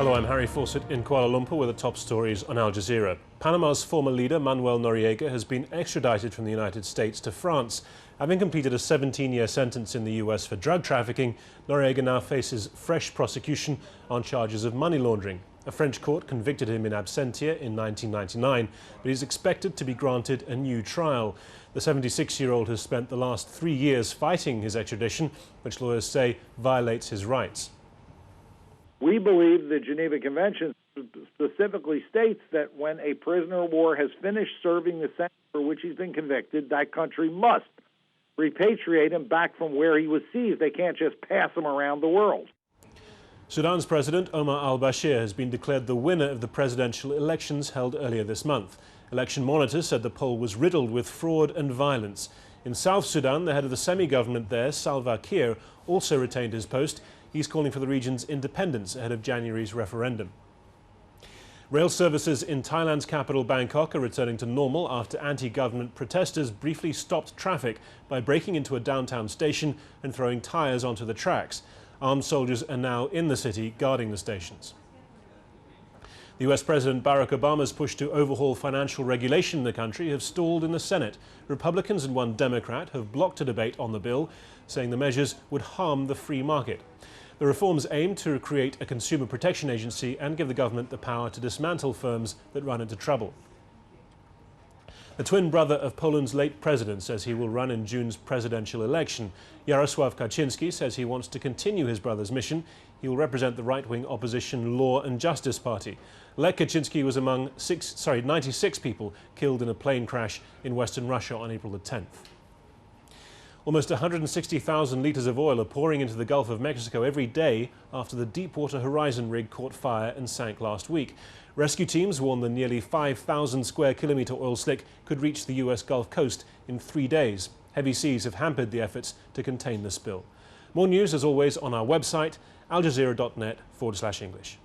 Hello, I'm Harry Fawcett in Kuala Lumpur with the top stories on Al Jazeera. Panama's former leader, Manuel Noriega, has been extradited from the United States to France. Having completed a 17-year sentence in the US for drug trafficking, Noriega now faces fresh prosecution on charges of money laundering. A French court convicted him in absentia in 1999, but he's expected to be granted a new trial. The 76-year-old has spent the last 3 years fighting his extradition, which lawyers say violates his rights. We believe the Geneva Convention specifically states that when a prisoner of war has finished serving the sentence for which he's been convicted, that country must repatriate him back from where he was seized. They can't just pass him around the world. Sudan's President Omar al-Bashir has been declared the winner of the presidential elections held earlier this month. Election monitors said the poll was riddled with fraud and violence. In South Sudan, the head of the semi-government there, Salva Kiir, also retained his post. He's calling for the region's independence ahead of January's referendum. Rail services in Thailand's capital Bangkok are returning to normal after anti-government protesters briefly stopped traffic by breaking into a downtown station and throwing tyres onto the tracks. Armed soldiers are now in the city guarding the stations. The US President Barack Obama's push to overhaul financial regulation in the country have stalled in the Senate. Republicans and one Democrat have blocked a debate on the bill, saying the measures would harm the free market. The reforms aim to create a consumer protection agency and give the government the power to dismantle firms that run into trouble. The twin brother of Poland's late president says he will run in June's presidential election. Jarosław Kaczynski says he wants to continue his brother's mission. He will represent the right-wing opposition Law and Justice Party. Lech Kaczynski was among 96 people killed in a plane crash in western Russia on April the 10th. Almost 160,000 litres of oil are pouring into the Gulf of Mexico every day after the Deepwater Horizon rig caught fire and sank last week. Rescue teams warn the nearly 5,000 square kilometre oil slick could reach the US Gulf Coast in 3 days. Heavy seas have hampered the efforts to contain the spill. More news, as always, on our website, aljazeera.net/English.